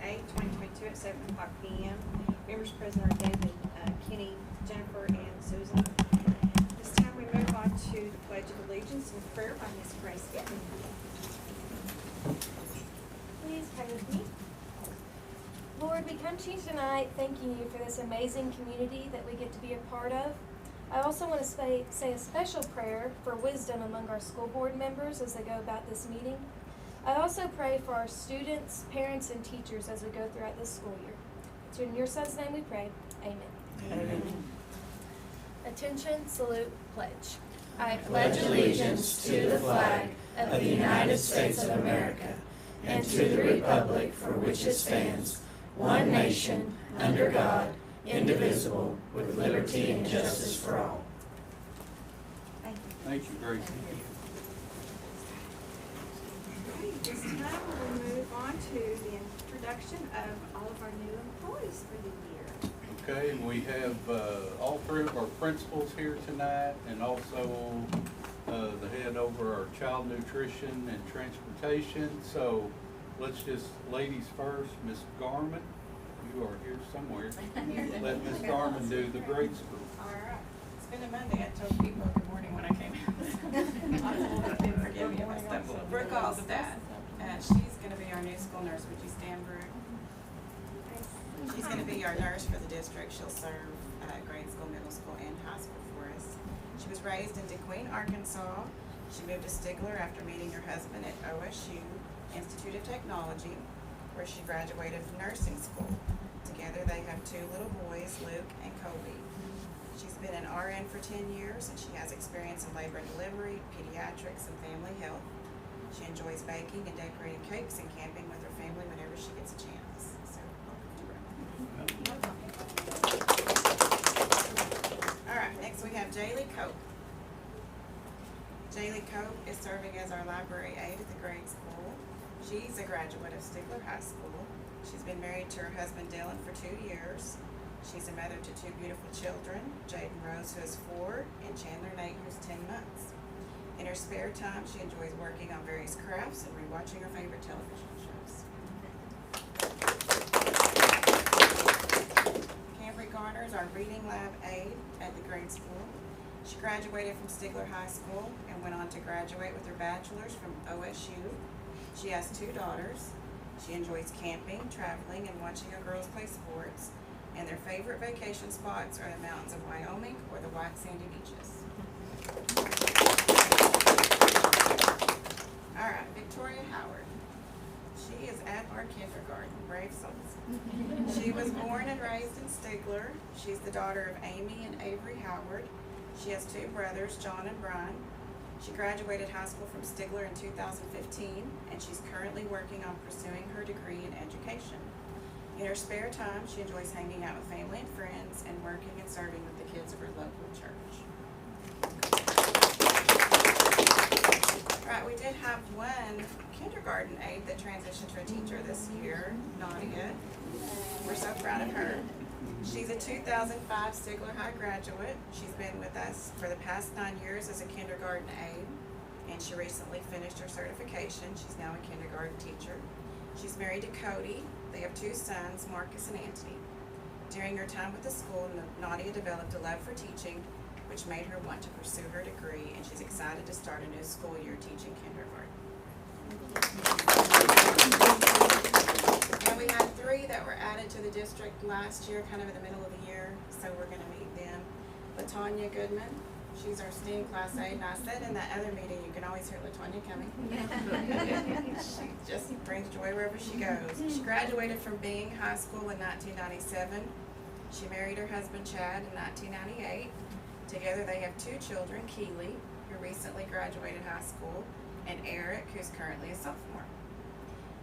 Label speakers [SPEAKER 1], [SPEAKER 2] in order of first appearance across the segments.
[SPEAKER 1] 8, 2022 at 7 o'clock p.m. Members present are David, Kenny, Jennifer, and Susan. This time we move on to the Pledge of Allegiance and prayer by Ms. Grace Gibbon.
[SPEAKER 2] Please pray with me. Lord, we come to you tonight thanking you for this amazing community that we get to be a part of. I also want to say a special prayer for wisdom among our school board members as they go about this meeting. I also pray for our students, parents, and teachers as we go throughout this school year. So in your son's name we pray. Amen.
[SPEAKER 3] Amen.
[SPEAKER 2] Attention, salute, pledge.
[SPEAKER 3] I pledge allegiance to the flag of the United States of America and to the republic for which it stands, one nation, under God, indivisible, with liberty and justice for all.
[SPEAKER 1] Thank you.
[SPEAKER 4] Thank you, Grace.
[SPEAKER 1] Okay, this time we'll move on to the introduction of all of our new employees for the year.
[SPEAKER 4] Okay, we have all three of our principals here tonight, and also the head over our child nutrition and transportation. So let's just, ladies first, Ms. Garman, you are here somewhere. Let Ms. Garman do the grade school.
[SPEAKER 5] All right. It's been a Monday. I told people good morning when I came out. Forgive me if I stumble. Brooke Allstad. She's going to be our new school nurse. Would you stand, Brooke? She's going to be our nurse for the district. She'll serve grade school, middle school, and high school for us. She was raised in DeQueen, Arkansas. She moved to Stigler after meeting her husband at OSU Institute of Technology, where she graduated from nursing school. Together they have two little boys, Luke and Kobe. She's been an RN for 10 years, and she has experience in labor and delivery, pediatrics, and family health. She enjoys baking and decorating cakes and camping with her family whenever she gets a chance. So, welcome to All right, next we have Jaylee Coke. Jaylee Coke is serving as our library aide at the grade school. She's a graduate of Stigler High School. She's been married to her husband Dylan for 2 years. She's a mother to two beautiful children, Jaden Rose, who is 4, and Chandler Nate, who's 10 months. In her spare time, she enjoys working on various crafts and rewatching her favorite television shows. Camry Garner is our reading lab aide at the grade school. She graduated from Stigler High School and went on to graduate with her bachelor's from OSU. She has 2 daughters. She enjoys camping, traveling, and watching her girls play sports. And their favorite vacation spots are the mountains of Wyoming or the white sandy beaches. All right, Victoria Howard. She is at our kindergarten, brave souls. She was born and raised in Stigler. She's the daughter of Amy and Avery Howard. She has 2 brothers, John and Brian. She graduated high school from Stigler in 2015, and she's currently working on pursuing her degree in education. In her spare time, she enjoys hanging out with family and friends and working and serving with the kids of her local church. All right, we did have one kindergarten aide that transitioned to a teacher this year, Nadia. We're so proud of her. She's a 2005 Stigler High graduate. She's been with us for the past 9 years as a kindergarten aide, and she recently finished her certification. She's now a kindergarten teacher. She's married to Cody. They have 2 sons, Marcus and Anthony. During her time with the school, Nadia developed a love for teaching, which made her want to pursue her degree, and she's excited to start a new school year teaching kindergarten. And we had 3 that were added to the district last year, kind of in the middle of the year, so we're going to meet them. LaTanya Goodman, she's our STEAM class aide, and I said in that other meeting, you can always hear LaTanya coming. She just brings joy wherever she goes. She graduated from Bing High School in 1997. She married her husband Chad in 1998. Together they have 2 children, Keely, who recently graduated high school, and Eric, who's currently a sophomore.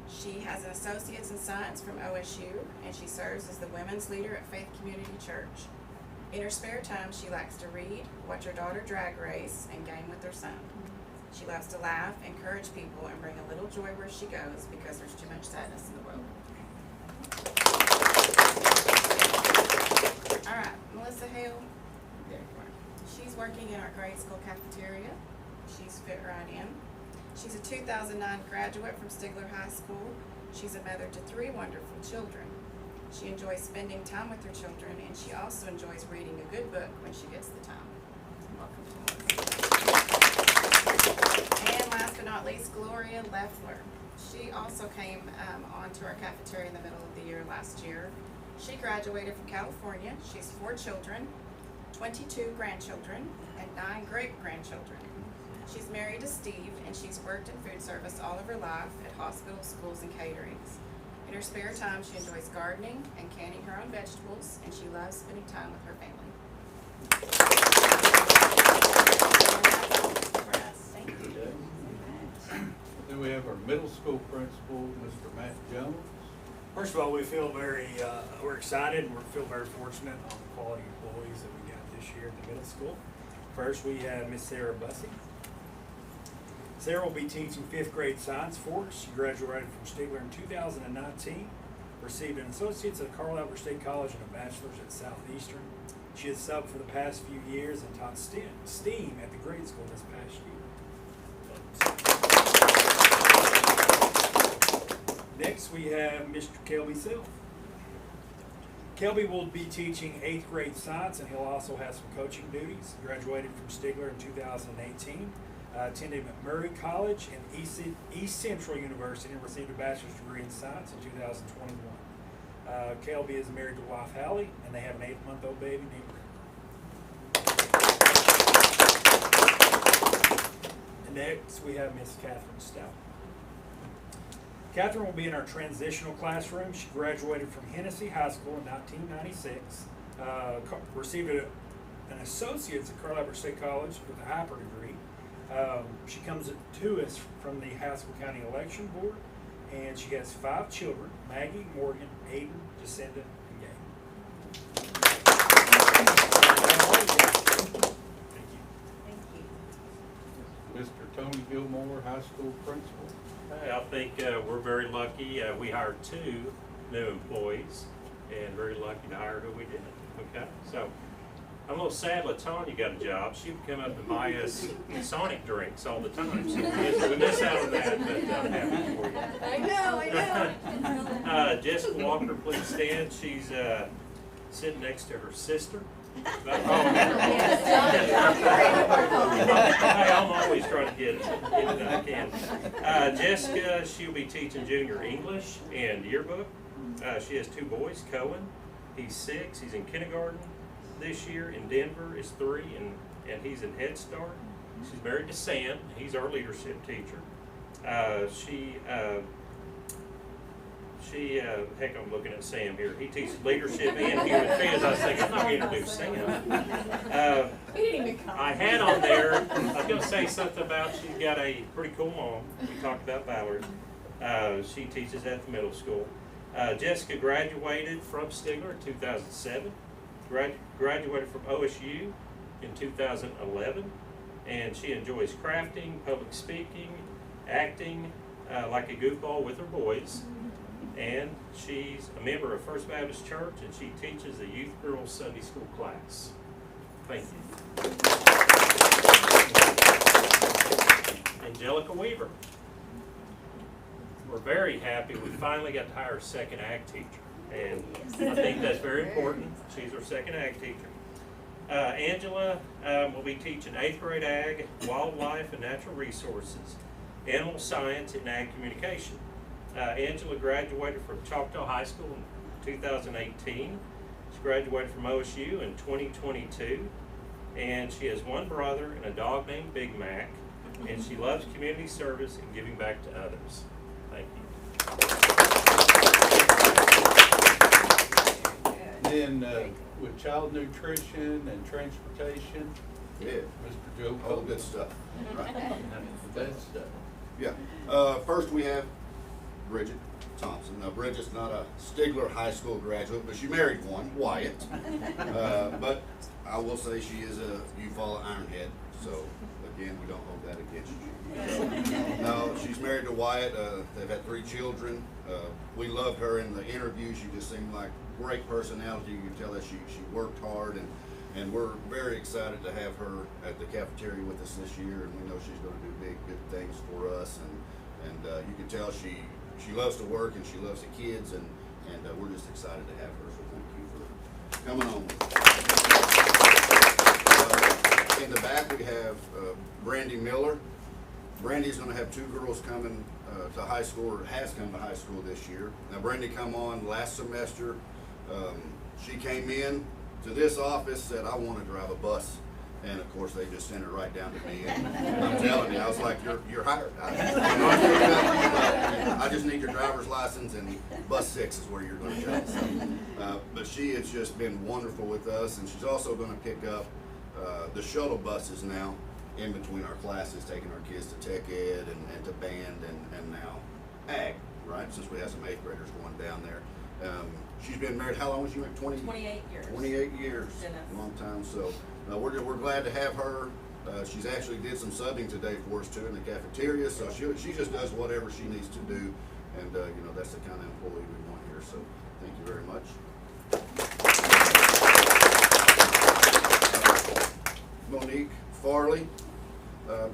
[SPEAKER 5] She has an associate's in science from OSU, and she serves as the women's leader at Faith Community Church. In her spare time, she likes to read, watch her daughter drag race, and game with her son. She loves to laugh, encourage people, and bring a little joy where she goes because there's too much sadness in the world. All right, Melissa Hale. She's working in our grade school cafeteria. She's fit right in. She's a 2009 graduate from Stigler High School. She's a mother to 3 wonderful children. She enjoys spending time with her children, and she also enjoys reading a good book when she gets the time. Welcome to us. And last but not least, Gloria Leffler. She also came onto our cafeteria in the middle of the year last year. She graduated from California. She's 4 children, 22 grandchildren, and 9 great-grandchildren. She's married to Steve, and she's worked in food service all of her life at hospitals, schools, and caterings. In her spare time, she enjoys gardening and canning her own vegetables, and she loves spending time with her family.
[SPEAKER 1] Thank you.
[SPEAKER 4] Then we have our middle school principal, Mr. Matt Jones.
[SPEAKER 6] First of all, we feel we're excited and we feel very fortunate on the quality employees that we got this year at the middle school. First, we have Miss Sarah Bussey. Sarah will be teaching 5th grade science for us. She graduated from Stigler in 2019, received an associate's at Carl Albert State College and a bachelor's at Southeastern. She has subbed for the past few years and taught STEAM at the grade school this past year. Next, we have Mr. Kelby Self. Kelby will be teaching 8th grade science, and he'll also have some coaching duties. He graduated from Stigler in 2018, attended McMurray College and East Central University and received a bachelor's degree in science in 2021. Kelby is married to wife Hale, and they have an 8-month-old baby named River. And next, we have Miss Catherine Stout. Catherine will be in our transitional classroom. She graduated from Hennessy High School in 1996, received an associate's at Carl Albert State College with a hyper degree. She comes to us from the Haskell County Election Board, and she has 5 children: Maggie, Morgan, Aiden, Jacinda, and Gabe. Thank you.
[SPEAKER 1] Thank you.
[SPEAKER 4] Mr. Tony Gilmore, high school principal.
[SPEAKER 7] Hey, I think we're very lucky. We hired 2 new employees, and very lucky to hire who we did. Okay, so I'm a little sad LaTanya got a job. She would come up and buy us Sonic drinks all the time. So we miss out on that, but I'm happy for you.
[SPEAKER 1] I know.
[SPEAKER 7] Jessica Walker, please stand. She's sitting next to her sister. Hey, I'm always trying to get anything I can. Jessica, she'll be teaching junior English and yearbook. She has 2 boys. Cohen, he's 6. He's in kindergarten this year. In Denver is 3, and he's in Head Start. She's married to Sam. He's our leadership teacher. Heck, I'm looking at Sam here. He teaches leadership and human affairs. I was thinking, I'm not going to introduce Sam. I had on there, I was going to say something about she's got a pretty cool mom. We talked about Valerie. She teaches at the middle school. Jessica graduated from Stigler in 2007. Graduated from OSU in 2011. And she enjoys crafting, public speaking, acting like a goofball with her boys. And she's a member of First Baptist Church, and she teaches a youth girls Sunday school class. Thank you. Angelica Weaver. We're very happy. We finally got to hire a second ag teacher, and I think that's very important. She's our second ag teacher. Angela will be teaching 8th grade ag, wildlife and natural resources, animal science, and ag communication. Angela graduated from Choctaw High School in 2018. She graduated from OSU in 2022. And she has 1 brother and a dog named Big Mac. And she loves community service and giving back to others. Thank you.
[SPEAKER 4] Then with child nutrition and transportation,
[SPEAKER 8] Yeah,
[SPEAKER 4] Mr. Joe
[SPEAKER 8] all the
[SPEAKER 4] Coke.
[SPEAKER 8] good stuff. Right.
[SPEAKER 4] The best stuff.
[SPEAKER 8] Yeah. First we have Bridget Thompson. Now Bridget's not a Stigler High School graduate, but she married one, Wyatt. But I will say she is a Eufaula Ironhead, so again, we don't hold that against you. No, she's married to Wyatt. They've had 3 children. We loved her in the interview. She just seemed like great personality. You can tell that she worked hard, and we're very excited to have her at the cafeteria with us this year, and we know she's going to do big, good things for us, and you can tell she she loves to work and she loves the kids, and we're just excited to have her. So thank you for coming on. In the back we have Brandy Miller. Brandy's going to have 2 girls coming to high school, or has come to high school this year. Now Brandy come on last semester. She came in to this office, said, I want to drive a bus. And of course, they just sent her right down to me. And I'm telling you, I was like, you're hired. I just need your driver's license, and bus 6 is where you're going to go. So, but she has just been wonderful with us, and she's also going to pick up the shuttle buses now in between our classes, taking our kids to tech ed and to band and now ag, right? Since we have some 8th graders going down there. She's been married, how long was you married?
[SPEAKER 5] 28 years.
[SPEAKER 8] 28 years,
[SPEAKER 5] Goodness.
[SPEAKER 8] long time. So we're glad to have her. She's actually did some subbing today for us too in the cafeteria. So she just does whatever she needs to do, and you know, that's the kind of employee we want here. So thank you very much. Monique Farley.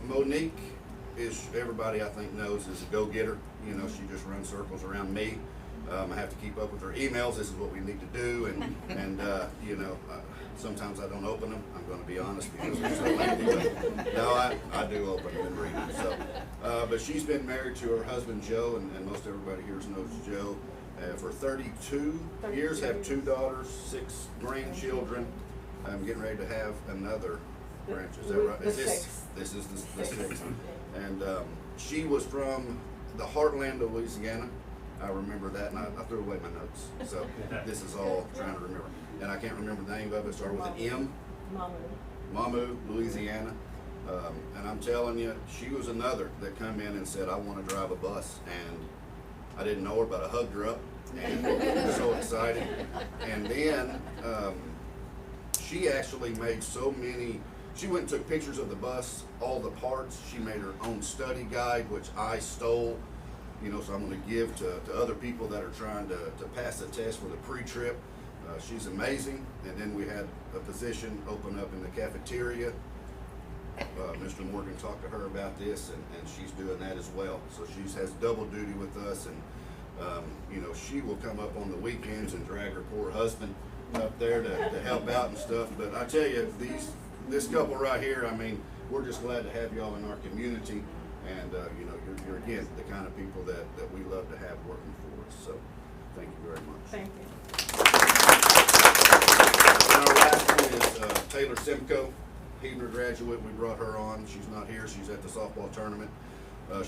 [SPEAKER 8] Monique is, everybody I think knows, is a go-getter. You know, she just runs circles around me. I have to keep up with her emails. This is what we need to do, and you know, sometimes I don't open them. I'm going to be honest because they're so lengthy. But no, I do open them and read them. So, but she's been married to her husband Joe, and most everybody here knows Joe for 32 years. Have 2 daughters, 6 grandchildren. I'm getting ready to have another branch. Is that right? This is the 6th. And she was from the heartland of Louisiana. I remember that, and I threw away my notes. So this is all trying to remember. And I can't remember the name of it. It started with an M. Mamu, Louisiana. And I'm telling you, she was another that come in and said, I want to drive a bus. And I didn't know her, but I hugged her up and was so excited. And then she actually made so many, she went and took pictures of the bus, all the parts. She made her own study guide, which I stole. You know, so I'm going to give to other people that are trying to pass the test for the pre-trip. She's amazing. And then we had a position open up in the cafeteria. Mr. Morgan talked to her about this, and she's doing that as well. So she has double duty with us, and you know, she will come up on the weekends and drag her poor husband up there to help out and stuff. But I tell you, this couple right here, I mean, we're just glad to have y'all in our community. And you know, you're again the kind of people that we love to have working for us. So thank you very much.
[SPEAKER 5] Thank you.
[SPEAKER 8] And our last one is Taylor Simcoe, Heidner graduate. We brought her on. She's not here. She's at the softball tournament.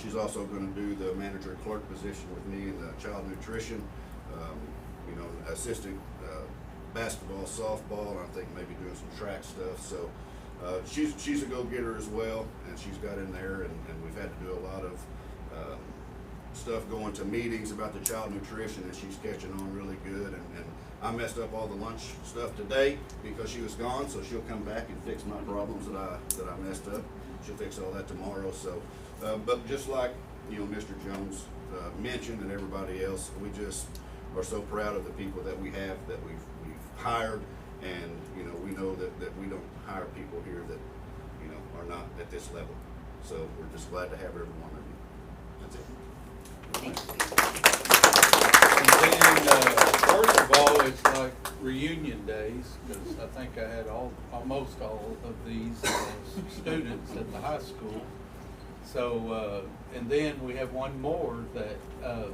[SPEAKER 8] She's also going to do the manager clerk position with me in child nutrition. You know, assistant basketball, softball, and I think maybe doing some track stuff. So. She's a go-getter as well, and she's got in there, and we've had to do a lot of stuff going to meetings about the child nutrition, and she's catching on really good. And I messed up all the lunch stuff today because she was gone, so she'll come back and fix my problems that I messed up. She'll fix all that tomorrow. So, but just like you know, Mr. Jones mentioned, and everybody else, we just are so proud of the people that we have, that we've hired. And you know, we know that we don't hire people here that you know are not at this level. So we're just glad to have every one of you. That's it.
[SPEAKER 4] And then, first of all, it's like reunion days, because I think I had almost all of these students at the high school. So, and then we have one more that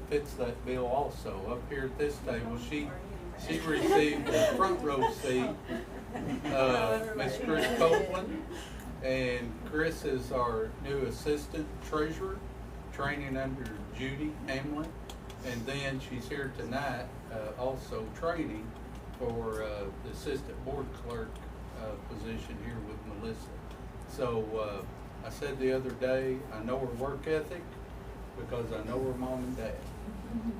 [SPEAKER 4] fits that bill also. Up here at this table, she received a front row seat, Miss Chris Copeland, and Chris is our new assistant treasurer, training under Judy Hamlin, and then she's here tonight also training for the assistant board clerk position here with Melissa. So I said the other day, I know her work ethic because I know her mom and dad,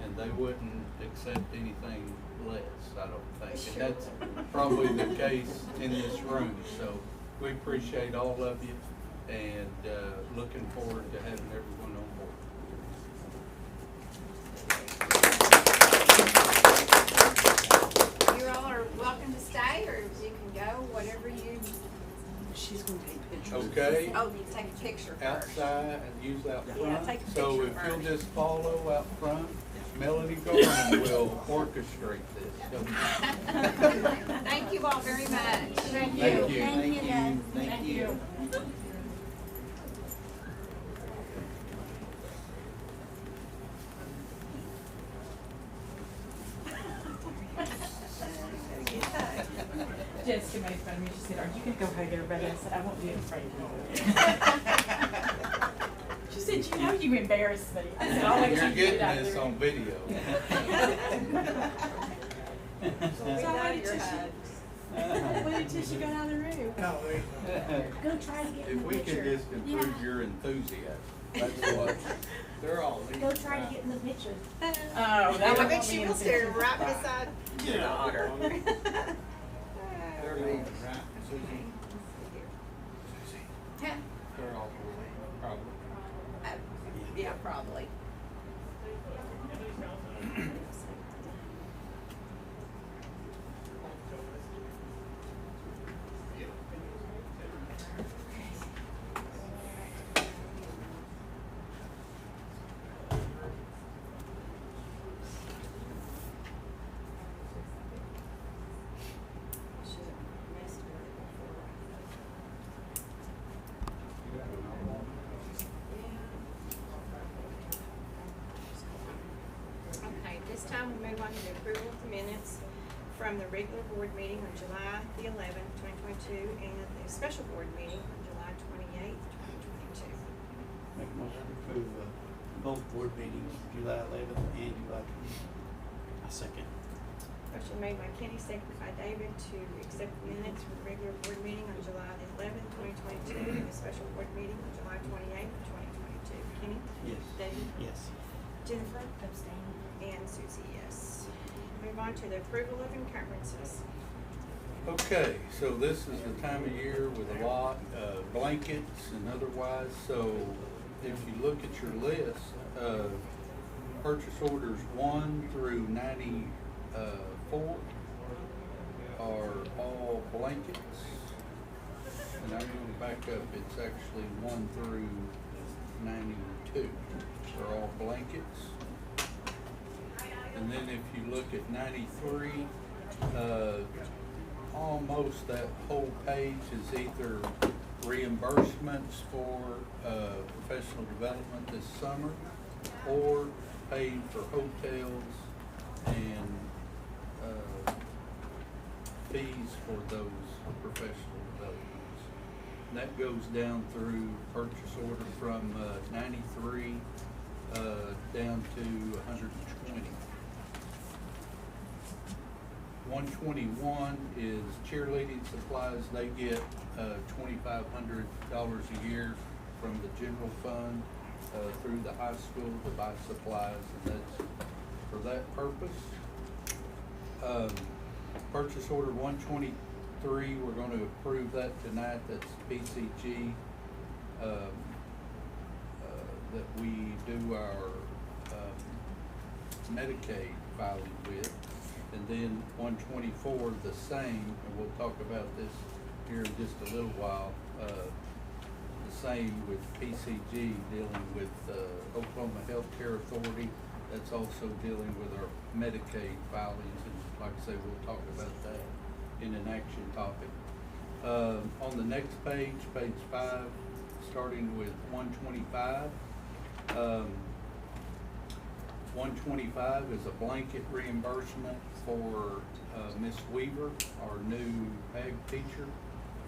[SPEAKER 4] and they wouldn't accept anything less, I don't think. And that's probably the case in this room. So we appreciate all of you, and looking forward to having everyone on board.
[SPEAKER 1] You all are welcome to stay, or you can go, whatever you.
[SPEAKER 9] She's going to take pictures.
[SPEAKER 4] Okay.
[SPEAKER 1] Oh, you take take a picture first.
[SPEAKER 4] outside and use out front.
[SPEAKER 1] Yeah, take a
[SPEAKER 4] So
[SPEAKER 1] picture
[SPEAKER 4] if you'll
[SPEAKER 1] first.
[SPEAKER 4] just follow out front, Melanie Gorman will orchestrate this.
[SPEAKER 1] Thank you all very much.
[SPEAKER 4] Thank you.
[SPEAKER 3] Thank you, guys.
[SPEAKER 9] Thank you.
[SPEAKER 10] Jessica made fun of me. She said, "Are you gonna go hug everybody?" I said, "I won't be afraid of you." She said, "You know you embarrass me." I said, "I'll let you
[SPEAKER 4] You're
[SPEAKER 10] get
[SPEAKER 4] getting
[SPEAKER 10] it out
[SPEAKER 4] this
[SPEAKER 10] there."
[SPEAKER 4] on video.
[SPEAKER 10] So I waited till she, waited till she got out of the room. Go try to get in
[SPEAKER 4] If
[SPEAKER 10] the
[SPEAKER 4] we
[SPEAKER 10] picture.
[SPEAKER 4] can just improve your enthusiasm, that's what. They're all.
[SPEAKER 10] Go try to get in the picture. Oh,
[SPEAKER 1] I
[SPEAKER 10] that
[SPEAKER 1] bet she will stare right beside your
[SPEAKER 8] Yeah.
[SPEAKER 1] daughter.
[SPEAKER 9] They're leaving, right, Susie? They're all probably.
[SPEAKER 1] Yeah, probably. Okay, this time we move on to the approval of the minutes from the regular board meeting on July the 11th, 2022, and the special board meeting on July 28th, 2022.
[SPEAKER 9] Make a motion to approve both board meetings, July 11th and July 20th. I second.
[SPEAKER 1] Motion made by Kenny, seconded by David to accept the minutes from the regular board meeting on July the 11th, 2022, and the special board meeting on July 28th, 2022. Kenny?
[SPEAKER 9] Yes.
[SPEAKER 1] David?
[SPEAKER 9] Yes.
[SPEAKER 1] Jennifer? Abstain. And Susie, yes. Move on to the approval of encumbrances.
[SPEAKER 4] Okay, so this is the time of year with a lot of blankets and otherwise, so if you look at your list, purchase orders 1 through 94 are all blankets. And I'm gonna back up, it's actually 1 through 92, they're all blankets. And then if you look at 93, almost that whole page is either reimbursements for professional development this summer or paid for hotels and fees for those professional developments. And that goes down through purchase order from 93 down to 120. 121 is cheerleading supplies. They get $2,500 a year from the general fund through the high school to buy supplies, and that's for that purpose. Purchase order 123, we're going to approve that tonight. That's PCG that we do our Medicaid filing with. And then 124, the same, and we'll talk about this here in just a little while. The same with PCG, dealing with Oklahoma Healthcare Authority. That's also dealing with our Medicaid filings, and like I say, we'll talk about that in an action topic. On the next page, page 5, starting with 125. 125 is a blanket reimbursement for Miss Weaver, our new ag teacher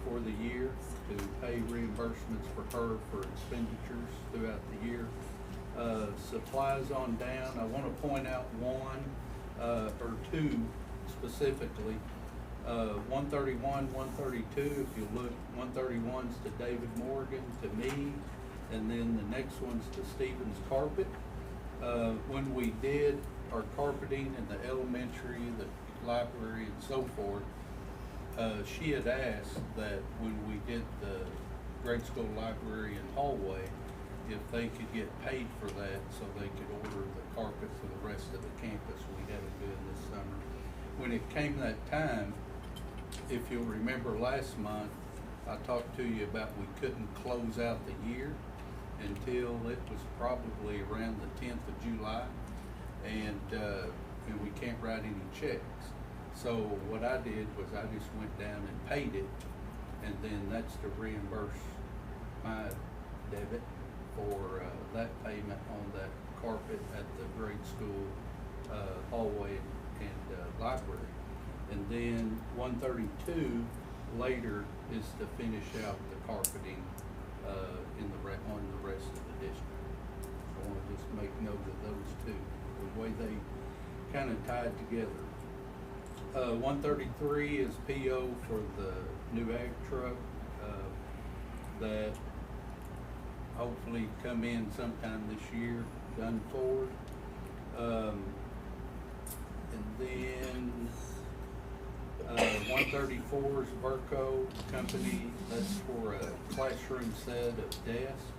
[SPEAKER 4] for the year, to pay reimbursements for her for expenditures throughout the year. Supplies on down, I want to point out one or two specifically. 131, 132, if you look, 131's to David Morgan, to me, and then the next one's to Stevens Carpet. When we did our carpeting in the elementary, the library, and so forth, she had asked that when we did the grade school library and hallway, if they could get paid for that so they could order the carpet for the rest of the campus we had it doing this summer. When it came that time, if you'll remember last month, I talked to you about we couldn't close out the year until it was probably around the 10th of July, and we can't write any checks. So what I did was I just went down and paid it, and then that's to reimburse my debit for that payment on that carpet at the grade school hallway and library. And then 132 later is to finish out the carpeting on the rest of the district. I want to just make note of those two, the way they kind of tied together. 133 is PO for the new ag truck that hopefully come in sometime this year, done forward. And then 134 is Verco Company. That's for a classroom set of desks,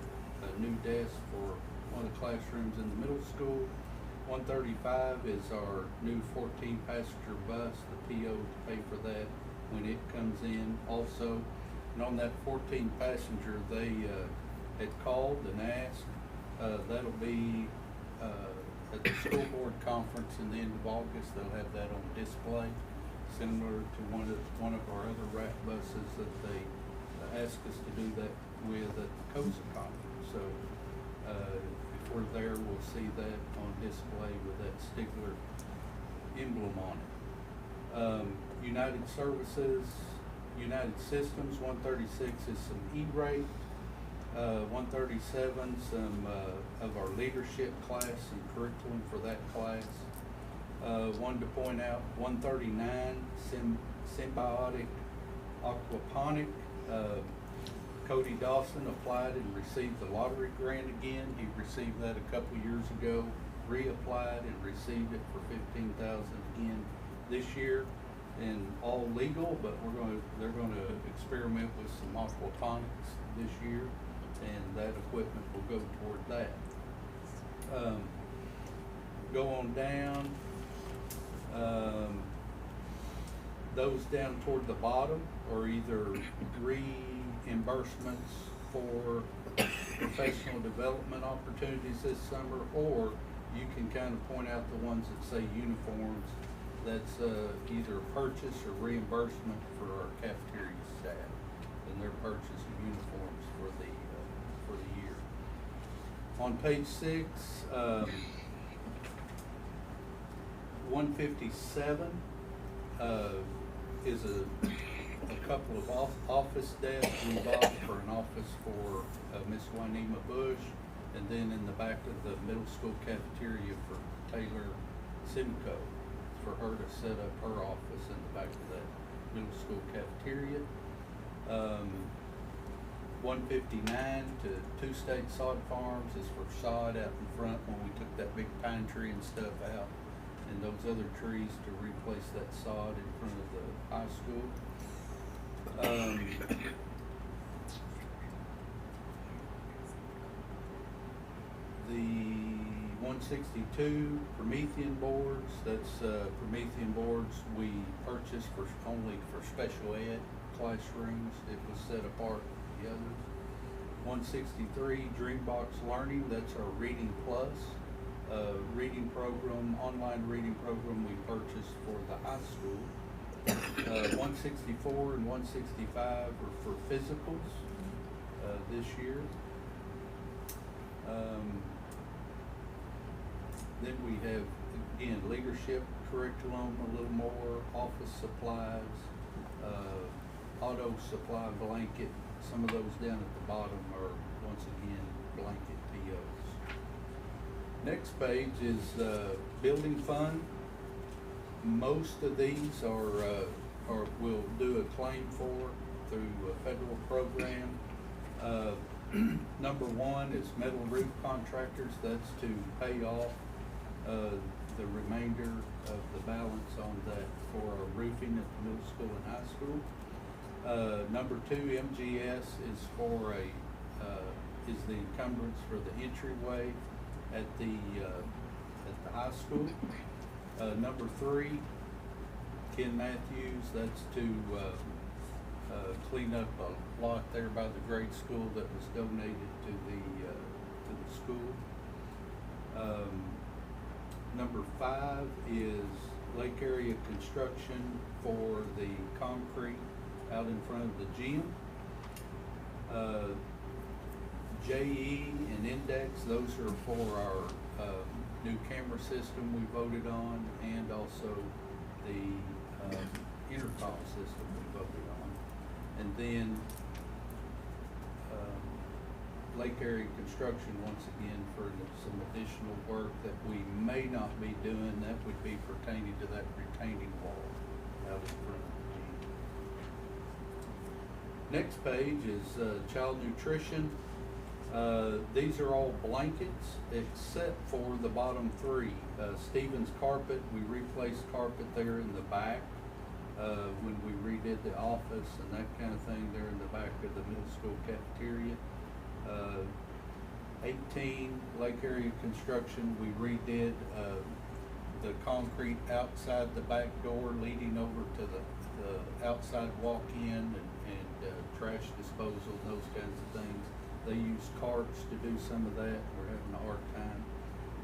[SPEAKER 4] a new desk for one of the classrooms in the middle school. 135 is our new 14-passenger bus, the PO to pay for that when it comes in also. And on that 14-passenger, they had called and asked. That'll be at the school board conference in the end of August. They'll have that on display, similar to one of our other RAP buses that they asked us to do that with at the COSA conference. So if we're there, we'll see that on display with that Stigler emblem on it. United Services, United Systems, 136 is some E-rate. 137, some of our leadership class and curriculum for that class. One to point out, 139, symbiotic aquaponic. Cody Dawson applied and received the lottery grant again. He received that a couple years ago, reapplied and received it for $15,000 again this year. And all legal, but they're going to experiment with some aquaponics this year, and that equipment will go toward that. Go on down. Those down toward the bottom are either reimbursements for professional development opportunities this summer, or you can kind of point out the ones that say uniforms. That's either purchase or reimbursement for our cafeteria staff, and their purchase of uniforms for the year. On page 6, 157 is a couple of office desks we bought for an office for Miss Juanima Bush, and then in the back of the middle school cafeteria for Taylor Simcoe, for her to set up her office in the back of that middle school cafeteria. 159 to Two State Sod Farms is for sod out in front when we took that big pine tree and stuff out, and those other trees to replace that sod in front of the high school. The 162 Promethean boards, that's Promethean boards we purchased only for special ed classrooms. It was set apart from the others. 163 Dreambox Learning, that's our Reading Plus reading program, online reading program we purchased for the high school. 164 and 165 are for physicals this year. Then we have, again, leadership curriculum, a little more, office supplies, auto supply blanket. Some of those down at the bottom are, once again, blanket POs. Next page is building fund. Most of these we'll do a claim for through a federal program. Number 1 is metal roof contractors. That's to pay off the remainder of the balance on that for our roofing at the middle school and high school. Number 2, MGS is for is the encumbrance for the entryway at the high school. Number 3, Ken Matthews, that's to clean up a lot there by the grade school that was donated to the school. Number 5 is Lake Area construction for the concrete out in front of the gym. JE and Index, those are for our new camera system we voted on, and also the intercom system we voted on. And then Lake Area construction, once again, for some additional work that we may not be doing, that would be pertaining to that retaining wall out in front of the gym. Next page is child nutrition. These are all blankets except for the bottom 3. Stevens carpet, we replaced carpet there in the back when we redid the office and that kind of thing there in the back of the middle school cafeteria. 18 Lake Area construction, we redid the concrete outside the back door leading over to the outside walk-in and trash disposal, those kinds of things. They use carts to do some of that. We're having a hard time.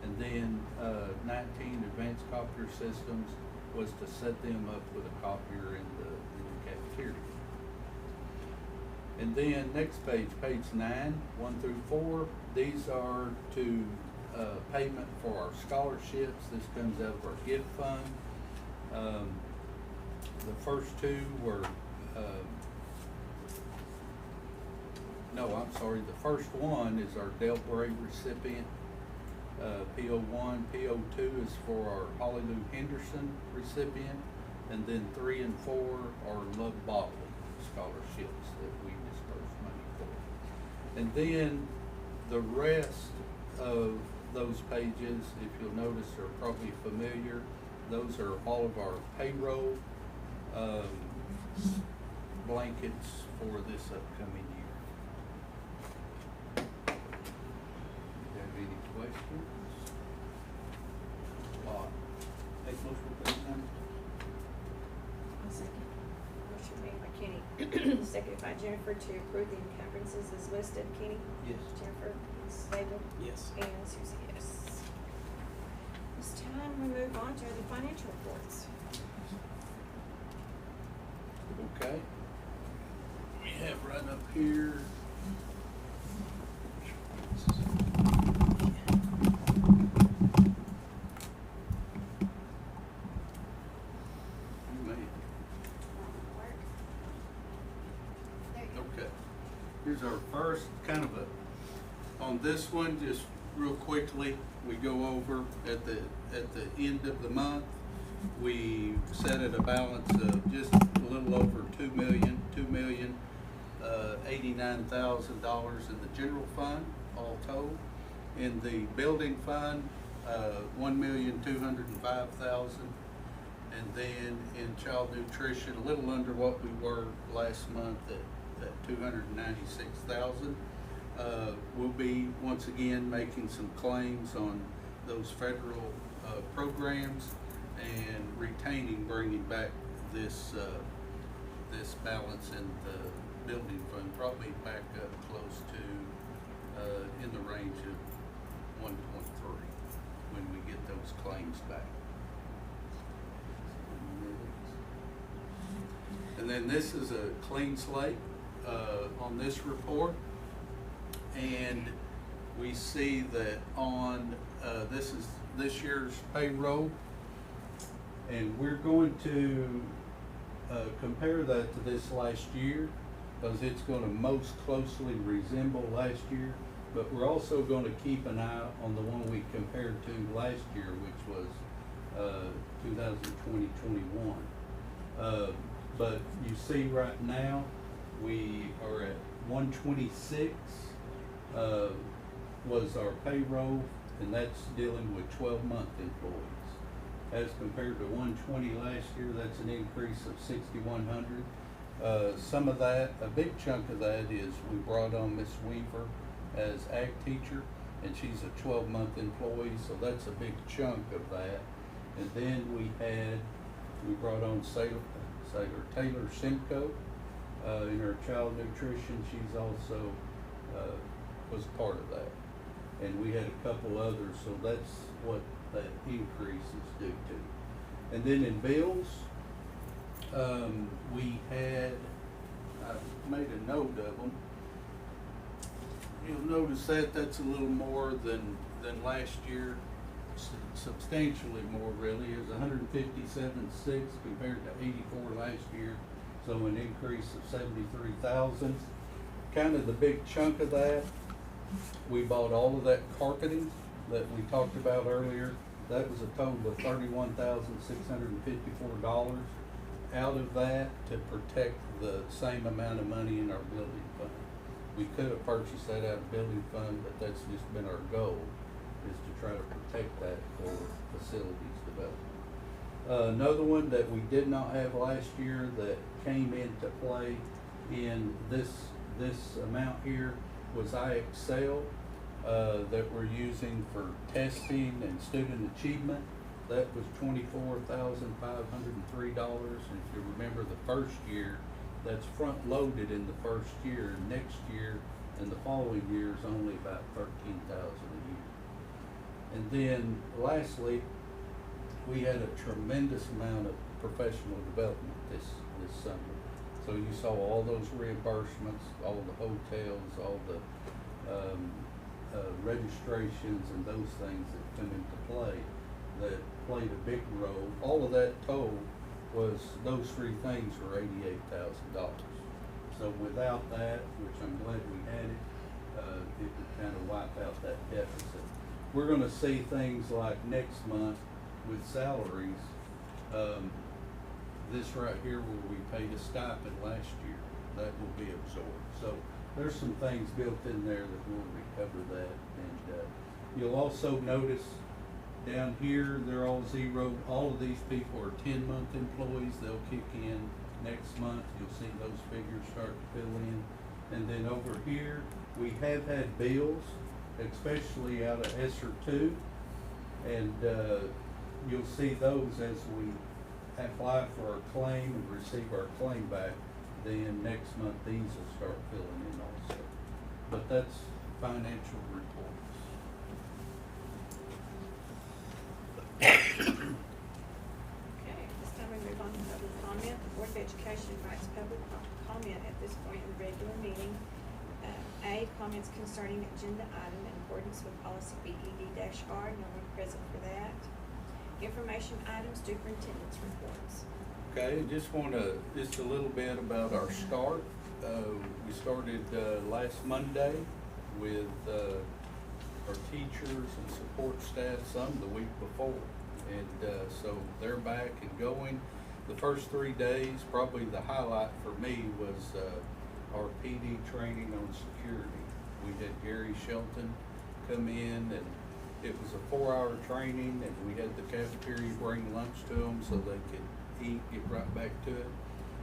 [SPEAKER 4] And then 19 advanced copier systems was to set them up with a copier in the cafeteria. And then next page, page 9, 1 through 4, these are to payment for our scholarships. This comes out of our gift fund. The first 2 were, the first one is our Delbray recipient, PO1. PO2 is for our Holly Lou Henderson recipient, and then 3 and 4 are Love Botley scholarships that we disperse money for. And then the rest of those pages, if you'll notice, are probably familiar. Those are all of our payroll blankets for this upcoming year. Do you have any questions?
[SPEAKER 9] Make motion for page 9.
[SPEAKER 1] I'll second. Motion made by Kenny, seconded by Jennifer to approve the encumbrances as listed. Kenny?
[SPEAKER 9] Yes.
[SPEAKER 1] Jennifer? Yes. David?
[SPEAKER 6] Yes.
[SPEAKER 1] And Susie, yes. This time we move on to the financial reports.
[SPEAKER 4] Okay. We have right up here. Okay. Here's our first kind of on this one, just real quickly, we go over at the end of the month. We set at a balance of just a little over $2,089,000 in the general fund, all told. In the building fund, $1,205,000, and then in child nutrition, a little under what we were last month at $296,000. We'll be once again making some claims on those federal programs and bringing back this balance in the building fund, probably back up close to in the range of 1.3 when we get those claims back. And then this is a clean slate on this report, and we see that on this is this year's payroll, and we're going to compare that to this last year because it's going to most closely resemble last year, but we're also going to keep an eye on the one we compared to last year, which was 2020-21. But you see right now we are at 126 was our payroll, and that's dealing with 12-month employees. As compared to 120 last year, that's an increase of 6,100. Some of that, a big chunk of that is we brought on Miss Weaver as ag teacher, and she's a 12-month employee, so that's a big chunk of that. And then we brought on Taylor Simcoe in our child nutrition, she's also, was part of that. And we had a couple others, so that's what that increase is due to. And then in bills, we had, I made a note of them. You'll notice that that's a little more than last year, substantially more really. It was 157.6 compared to 84 last year, so an increase of 73,000. Kind of the big chunk of that, we bought all of that carpeting that we talked about earlier. That was a total of $31,654 out of that to protect the same amount of money in our building fund. We could have purchased that out of building fund, but that's just been our goal, is to try to protect that for facilities development. Another one that we did not have last year that came into play in this amount here was iExcel that we're using for testing and student achievement. That was $24,503. And if you remember the first year, that's front loaded in the first year. Next year and the following year is only about $13,000 a year. And then lastly, we had a tremendous amount of professional development this summer. So you saw all those reimbursements, all the hotels, all the registrations and those things that come into play that played a big role. All of that total was, those three things were $88,000. So without that, which I'm glad we had it, it would kind of wipe out that deficit. We're gonna see things like next month with salaries, this right here where we paid a stipend last year, that will be absorbed. So there's some things built in there that will recover that. And you'll also notice down here, they're all zeroed. All of these people are 10-month employees. They'll kick in next month. You'll see those figures start to fill in. And then over here, we have had bills, especially out of ESSER 2. And you'll see those as we apply for our claim and receive our claim back. Then next month, these will start filling in also. But that's financial reports.
[SPEAKER 1] Okay, this time we move on to public comment. The Board of Education invites public comment at this point in the regular meeting. A, comments concerning agenda item in accordance with policy BED-R, no one present for that. Information items, superintendent's reports.
[SPEAKER 4] Okay, just a little bit about our start. We started last Monday with our teachers and support staff, some the week before. And so they're back and going. The first 3 days, probably the highlight for me was our PD training on security. We had Gary Shelton come in, and it was a 4-hour training, and we had the cafeteria bring lunch to them so they could eat, get right back to it.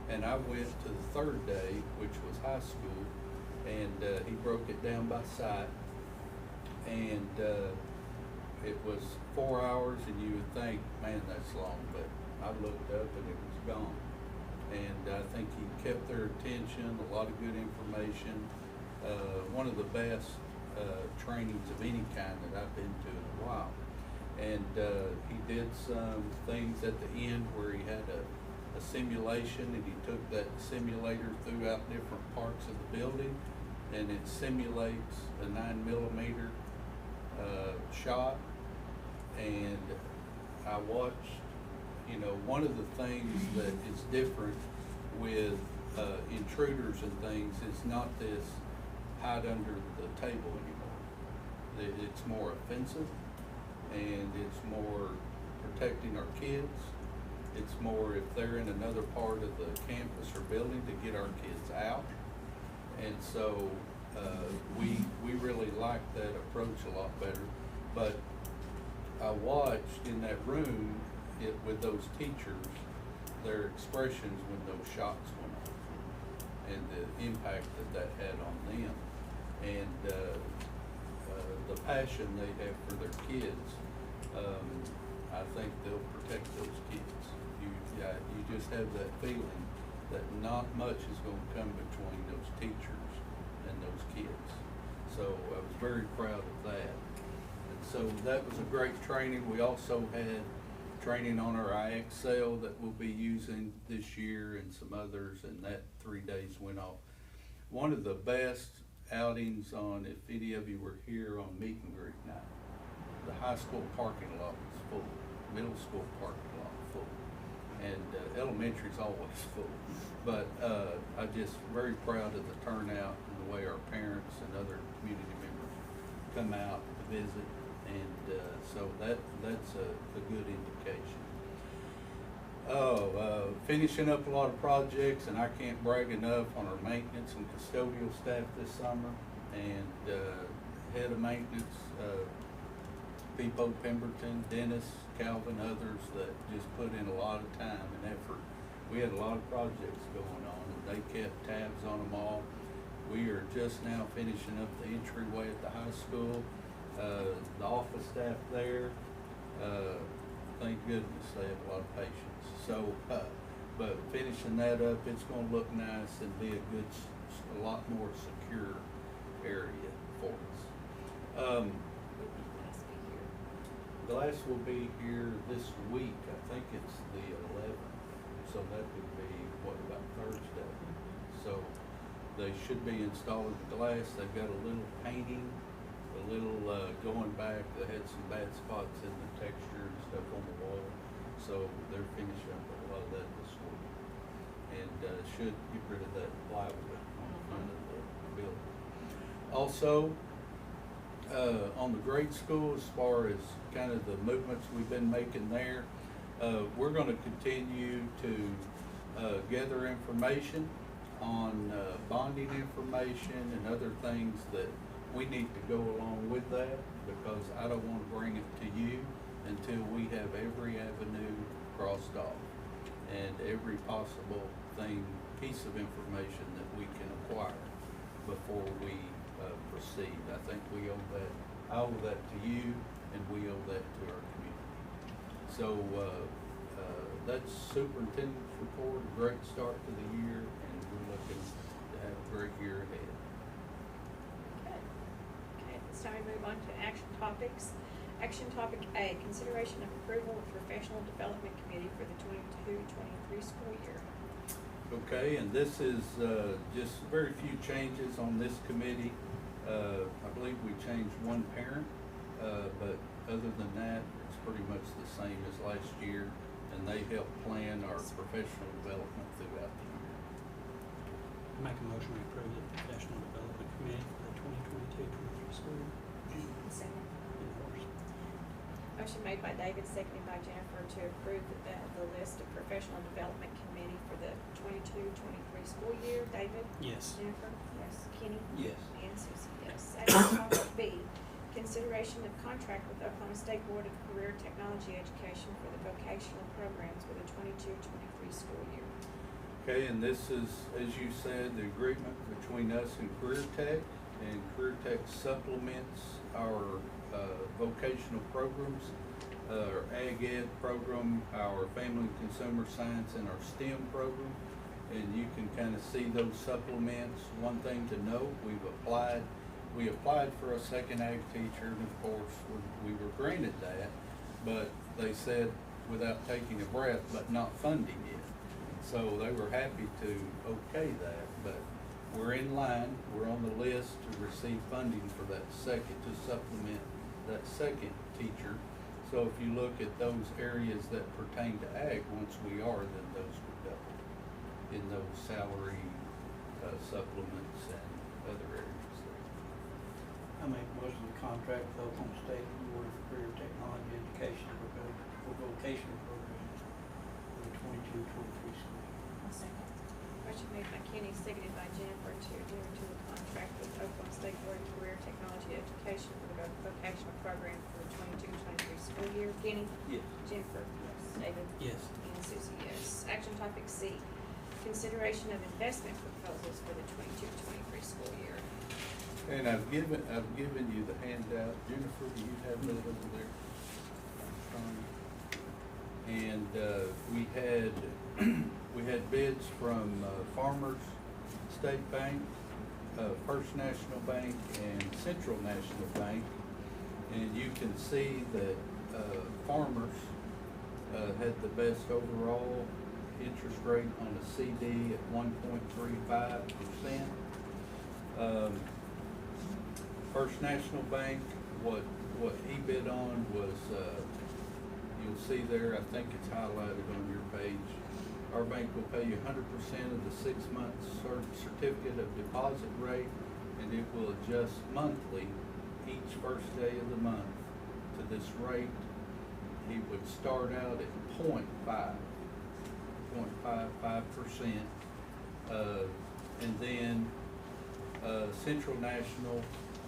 [SPEAKER 4] And I went to the third day, which was high school, and he broke it down by site. And it was 4 hours, and you would think, man, that's long, but I looked up and it was gone. And I think he kept their attention, a lot of good information, one of the best trainings of any kind that I've been to in a while. And he did some things at the end where he had a simulation, and he took that simulator throughout different parts of the building, and it simulates a 9mm shot. And I watched, you know, one of the things that is different with intruders and things is not this hide under the table anymore. It's more offensive, and it's more protecting our kids. It's more if they're in another part of the campus or building to get our kids out. And so we really like that approach a lot better. But I watched in that room with those teachers, their expressions when those shots went off, and the impact that had on them, and the passion they have for their kids. I think they'll protect those kids. You just have that feeling that not much is gonna come between those teachers and those kids. So I was very proud of that. And so that was a great training. We also had training on our IXL that we'll be using this year and some others, and that 3 days went off. One of the best outings on, if any of you were here on meet and greet night, the high school parking lot was full, middle school parking lot full, and elementary's always full. But I'm just very proud of the turnout and the way our parents and other community members come out to visit, and so that's a good indication. Finishing up a lot of projects, and I can't brag enough on our maintenance and custodial staff this summer, and head of maintenance, Peepo Pemberton, Dennis, Calvin, others that just put in a lot of time and effort. We had a lot of projects going on, and they kept tabs on them all. We are just now finishing up the entryway at the high school, the office staff there, thank goodness they have a lot of patience. So, but finishing that up, it's gonna look nice and be a lot more secure area for us. Glass will be here this week. I think it's the 11th, so that would be, about Thursday. So they should be installing the glass. They've got a little painting, a little going back. They had some bad spots in the texture and stuff on the wall. So they're finishing up a lot of that this week. And should get rid of that plywood on the front of the building. Also, on the grade school, as far as kind of the movements we've been making there, we're going to continue to gather information on bonding information and other things that we need to go along with that, because I don't want to bring it to you until we have every avenue crossed off and every possible piece of information that we can acquire before we proceed. I think we owe that, I owe that to you, and we owe that to our community. So that's superintendent's report, a great start to the year, and we're looking to have a great year ahead.
[SPEAKER 1] Okay, at this time we move on to action topics. Action topic A, consideration of approval of professional development committee for the 22-23 school year.
[SPEAKER 4] Okay, and this is just very few changes on this committee. I believe we changed one parent, but other than that, it's pretty much the same as last year, and they help plan our professional development throughout the year.
[SPEAKER 9] Make a motion to approve the professional development committee for the 2022-23 school year.
[SPEAKER 1] Second.
[SPEAKER 9] Enforced.
[SPEAKER 1] Motion made by David, seconded by Jennifer to approve the list of professional development committee for the 22-23 school year. David?
[SPEAKER 9] Yes.
[SPEAKER 1] Jennifer? Yes. Kenny?
[SPEAKER 9] Yes.
[SPEAKER 1] And Susie, yes. Action topic B, consideration of contract with Oklahoma State Board of Career Technology Education for the vocational programs for the 22-23 school year.
[SPEAKER 4] Okay, and this is, as you said, the agreement between us and Career Tech, and Career Tech supplements our vocational programs, our Ag Ed program, our Family and Consumer Science, and our STEM program. And you can kind of see those supplements. One thing to note, we applied for a second ag teacher, and of course, we were granted that, but they said without taking a breath, but not funding it. So they were happy to okay that, but we're in line, we're on the list to receive funding for that second, to supplement that second teacher. So if you look at those areas that pertain to ag, once we are, then those would double in those salary supplements and other areas there.
[SPEAKER 9] I make a motion to contract with Oklahoma State Board of Career Technology Education for vocational programs for the 22-23 school year.
[SPEAKER 1] Second. Motion made by Kenny, seconded by Jennifer to enter into the contract with Oklahoma State Board of Career Technology Education for the vocational program for the 22-23 school year. Kenny?
[SPEAKER 9] Yes.
[SPEAKER 1] Jennifer? Yes. David?
[SPEAKER 9] Yes.
[SPEAKER 1] And Susie, yes. Action topic C, consideration of investment proposals for the 22-23 school year.
[SPEAKER 4] And I've given you the handout. Jennifer, do you have that over there? And we had We had bids from Farmers State Bank, First National Bank, and Central National Bank. And you can see that Farmers had the best overall interest rate on a CD at 1.35%. First National Bank, what he bid on was, you'll see there, I think it's highlighted on your page. Our bank will pay you 100% of the 6 months certificate of deposit rate, and it will adjust monthly each first day of the month to this rate. He would start out at 0.55%, and then Central National,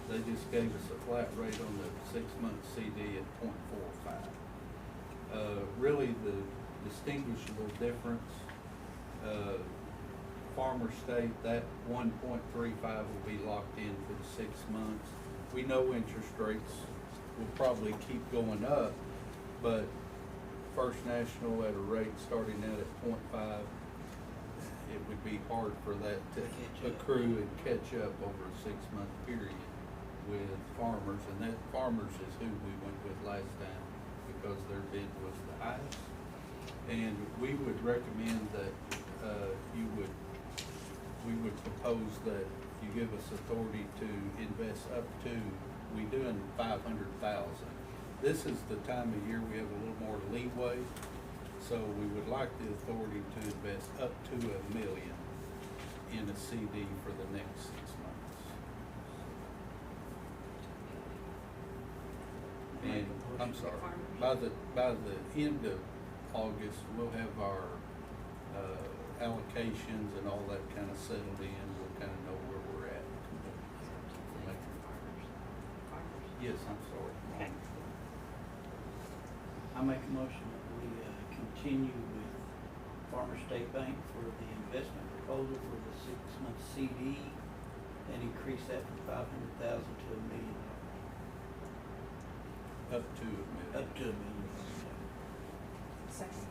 [SPEAKER 4] they just gave us a flat rate on the 6-month CD at 0.45. Really the distinguishable difference, Farmer State, that 1.35 will be locked in for the 6 months. We know interest rates will probably keep going up, but First National at a rate starting out at 0.5, it would be hard for that to accrue and catch up over a 6-month period with Farmers, and that Farmers is who we went with last time because their bid was the highest. And we would recommend that we would propose that you give us authority to invest up to, we doing 500,000. This is the time of year we have a little more leeway, so we would like the authority to invest up to $1 million in a CD for the next 6 months. And I'm sorry, by the end of August, we'll have our allocations and all that kind of settled in. We'll kind of know where we're at. Yes, I'm sorry.
[SPEAKER 1] Okay.
[SPEAKER 9] I make a motion that we continue with Farmer State Bank for the investment proposal for the 6-month CD and increase that from 500,000 to $1 million.
[SPEAKER 4] Up to $1 million.
[SPEAKER 9] Up to $1 million.
[SPEAKER 1] Second.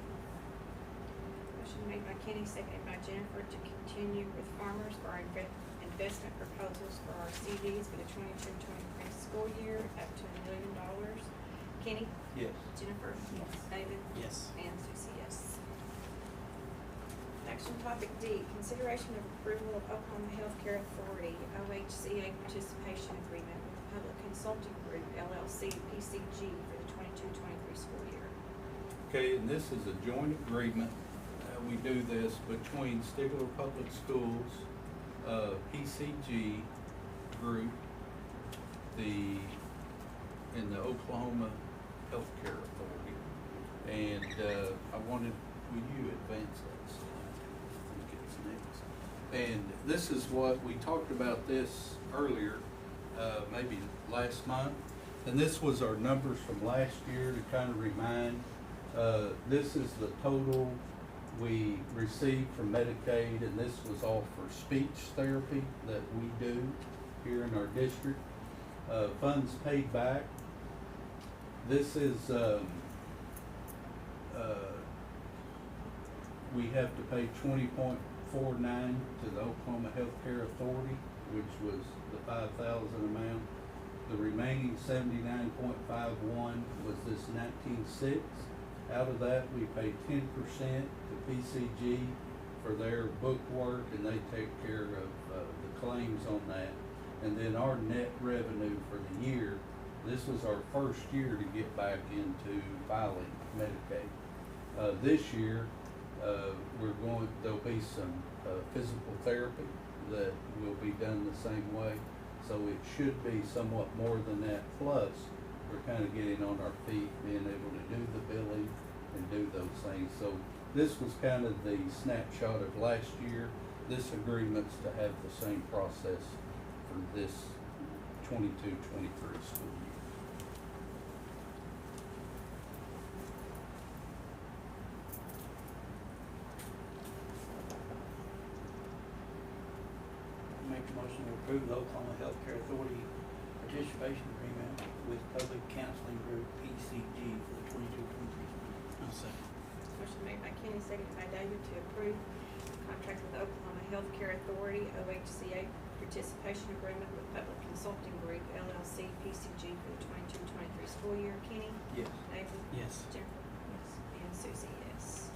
[SPEAKER 1] Motion made by Kenny, seconded by Jennifer to continue with Farmers for our investment proposals for our CDs for the 22-23 school year up to $1 million. Kenny?
[SPEAKER 9] Yes.
[SPEAKER 1] Jennifer?
[SPEAKER 10] Yes.
[SPEAKER 1] David?
[SPEAKER 3] Yes.
[SPEAKER 1] And Susie, yes. Action topic D, consideration of approval of Oklahoma Healthcare Authority, OHCA participation agreement with the Public Consulting Group, LLC, PCG for the 22-23 school year.
[SPEAKER 4] Okay, and this is a joint agreement. We do this between Stigler Public Schools, PCG Group, and the Oklahoma Healthcare Authority. And I wanted, will you advance that slide? I think it's next. And this is what, we talked about this earlier, maybe last month. And this was our numbers from last year to kind of remind. This is the total we received from Medicaid, and this was all for speech therapy that we do here in our district. Funds paid back. This is, we have to pay $20.49 to the Oklahoma Healthcare Authority, which was the 5,000 amount. The remaining 79.51 was this 19.6. Out of that, we pay 10% to PCG for their book work, and they take care of the claims on that. And then our net revenue for the year, this was our first year to get back into filing Medicaid. This year, there'll be some physical therapy that will be done the same way. So it should be somewhat more than that. Plus, we're kind of getting on our feet, being able to do the billing and do those things. So this was kind of the snapshot of last year. This agreement's to have the same process for this 22-23 school year.
[SPEAKER 9] Make a motion to approve the Oklahoma Healthcare Authority participation agreement with Public Counseling Group, PCG, for the 22-23 school year.
[SPEAKER 3] I'll second.
[SPEAKER 1] Motion made by Kenny, Kenny, seconded by David, to approve contract with Oklahoma Healthcare Authority, OHCA participation agreement with Public Consulting Group, LLC, PCG for the 22-23 school year. Kenny?
[SPEAKER 9] Yes.
[SPEAKER 1] David?
[SPEAKER 9] Yes.
[SPEAKER 1] Jennifer? Yes. And Susie, yes.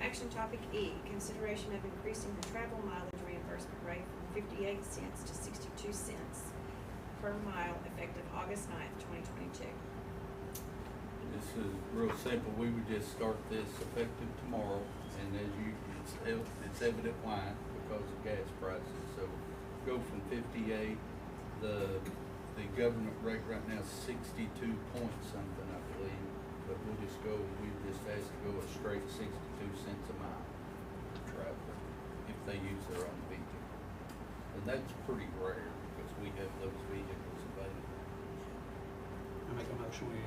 [SPEAKER 1] Action topic E, consideration of increasing the travel mileage reimbursement rate from 58 cents to 62 cents per mile effective August 9th, 2022.
[SPEAKER 4] This is real simple. We would just start this effective tomorrow, and as you, it's evident why, because of gas prices. So go from 58, the government rate right now is 62 point something, I believe. But we'll just go, we just asked to go a straight 62 cents a mile for travel if they use their own vehicle. And that's pretty rare because we have those vehicles available.
[SPEAKER 11] I make a motion we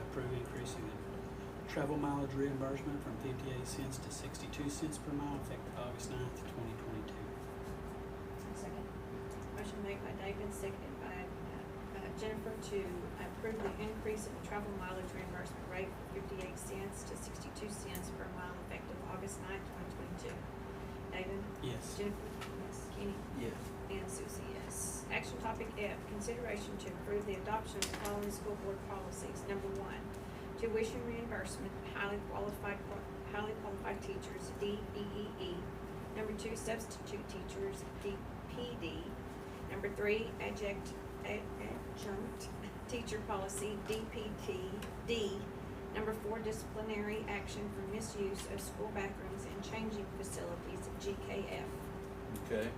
[SPEAKER 11] approve increasing the travel mileage reimbursement from 58 cents to 62 cents per mile effective August 9th, 2022.
[SPEAKER 1] Second. Motion made by David, seconded by Jennifer, to approve the increase in the travel mileage reimbursement rate from 58 cents to 62 cents per mile effective August 9th, 2022. David?
[SPEAKER 11] Yes.
[SPEAKER 1] Jennifer? Yes. Kenny?
[SPEAKER 9] Yes.
[SPEAKER 1] And Susie, yes. Action topic F, consideration to approve the adoption of the following school board policies. Number 1, tuition reimbursement, highly qualified teachers, DEEE. Number 2, substitute teachers, DPD. Number 3, adjunct teacher policy, DPTD. Number 4, disciplinary action for misuse of school bathrooms and changing facilities, GKF.
[SPEAKER 4] Okay,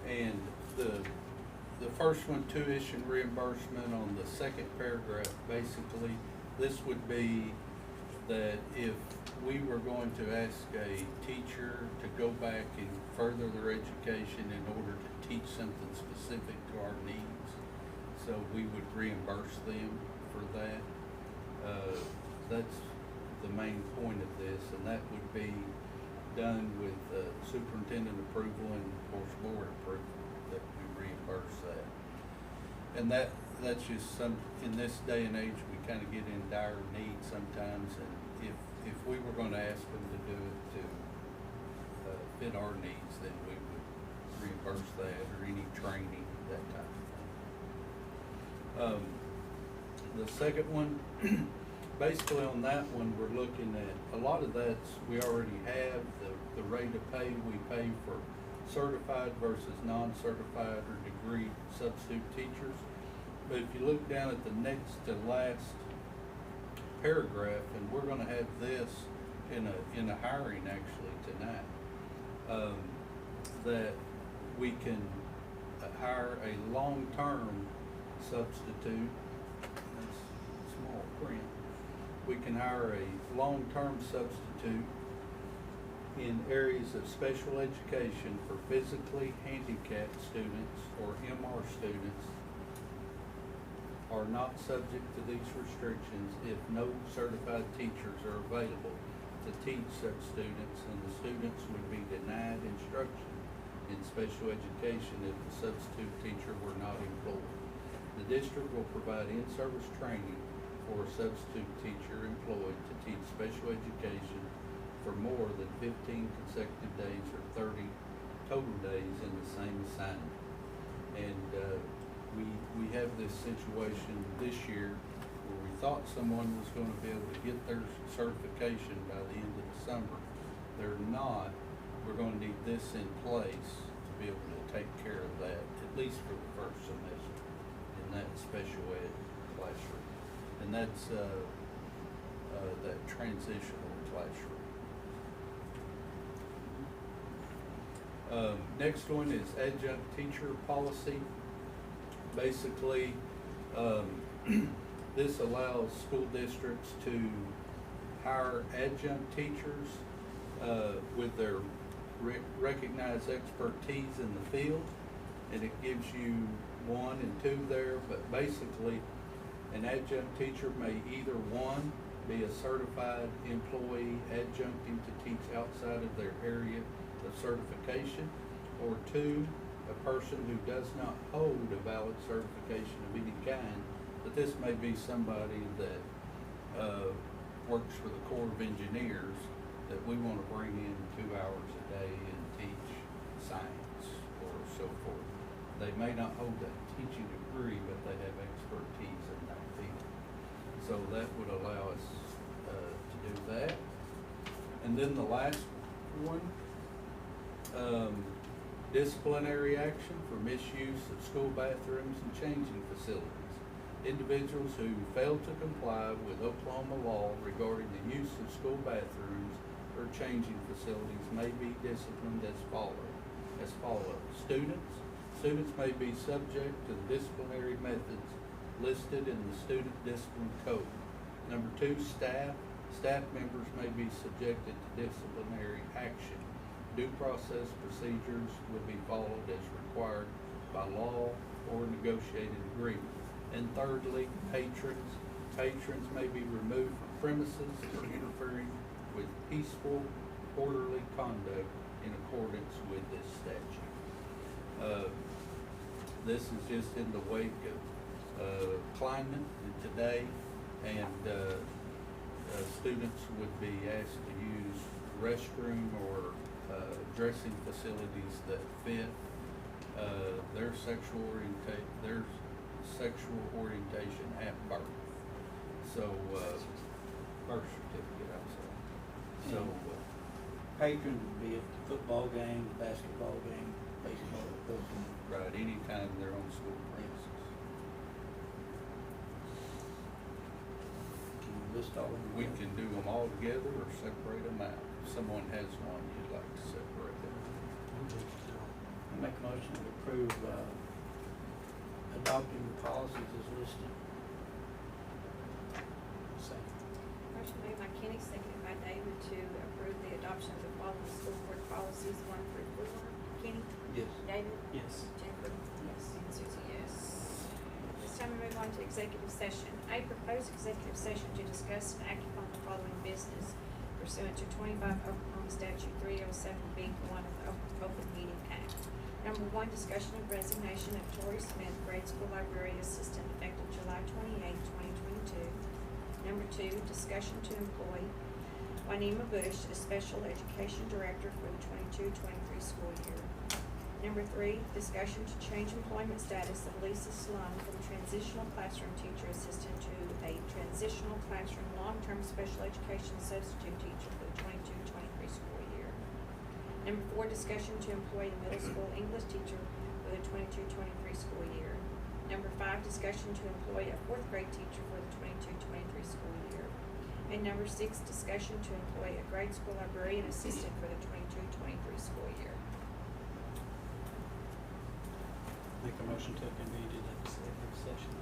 [SPEAKER 4] and the first one, tuition reimbursement, on the second paragraph, basically, this would be that if we were going to ask a teacher to go back and further their education in order to teach something specific to our needs, so we would reimburse them for that. That's the main point of this, and that would be done with superintendent approval and of course board approval, that we reimburse that. And that's just in this day and age, we kind of get in dire need sometimes, and if we were going to ask them to do it to fit our needs, then we would reimburse that, or any training, that type of thing. The second one, basically on that one, we're looking at, a lot of that's, we already have the rate of pay we pay for certified versus non-certified or degree substitute teachers. But if you look down at the next to last paragraph, and we're gonna have this in a hiring actually tonight, that we can hire a long-term substitute. That's small print. We can hire a long-term substitute in areas of special education for physically handicapped students or MR students are not subject to these restrictions if no certified teachers are available to teach such students, and the students would be denied instruction in special education if the substitute teacher were not employed. The district will provide in-service training for a substitute teacher employed to teach special education for more than 15 consecutive days or 30 total days in the same assignment. And we have this situation this year where we thought someone was going to be able to get their certification by the end of the summer. They're not. We're going to need this in place to be able to take care of that, at least for the first semester, in that special ed classroom. And that's that transitional classroom. Next one is adjunct teacher policy. Basically, this allows school districts to hire adjunct teachers with their recognized expertise in the field, and it gives you 1 and 2 there, but basically an adjunct teacher may either 1, be a certified employee adjuncting to teach outside of their area of certification, or 2, a person who does not hold a valid certification of any kind, but this may be somebody that works for the Corps of Engineers that we wanna bring in 2 hours a day and teach science or so forth. They may not hold that teaching degree, but they have expertise in that field. So that would allow us, to do that. And then the last one, disciplinary action for misuse of school bathrooms and changing facilities. Individuals who fail to comply with Oklahoma law regarding the use of school bathrooms or changing facilities may be disciplined as follows. Students may be subject to the disciplinary methods listed in the Student Discipline Code. Number 2, staff members may be subjected to disciplinary action. Due process procedures will be followed as required by law or negotiated agreement. And thirdly, patrons may be removed from premises for interfering with peaceful, orderly conduct in accordance with this statute. This is just in the wake of Kleinman today, and students would be asked to use restroom or dressing facilities that fit their sexual orientation at birth. So, birth certificate, I'm sorry. So,
[SPEAKER 9] Patrons would be at the football game, the basketball game, baseball, those things.
[SPEAKER 4] right, anytime they're on school premises.
[SPEAKER 9] Can you list all of them?
[SPEAKER 4] We can do them all together or separate them out. If someone has one you'd like to separate them.
[SPEAKER 9] I make a motion to approve, adopting the policies as listed.
[SPEAKER 1] Motion made by Kenny, seconded by David to approve the adoption of the following school board policies 1 through 4. Kenny?
[SPEAKER 9] Yes.
[SPEAKER 1] David?
[SPEAKER 11] Yes.
[SPEAKER 1] Jennifer? Yes. And Susie, yes. This time we move on to executive session. A proposed executive session to discuss and act upon the following business pursuant to 25 Oklahoma Statute 307B1 of the Open Meeting Act. Number 1, discussion of resignation of Tori Smith, grade school library assistant, effective July 28, 2022. Number 2, discussion to employ Juanima Bush as special education director for the 22-23 school year. Number 3, discussion to change employment status of Lisa Slum from transitional classroom teacher assistant to a transitional classroom long-term special education substitute teacher for the 22-23 school year. Number 4, discussion to employ a middle school English teacher for the 22-23 school year. Number 5, discussion to employ a 4th grade teacher for the 22-23 school year. And number 6, discussion to employ a grade school librarian assistant for the 22-23 school year.
[SPEAKER 11] Make a motion to convene in executive session.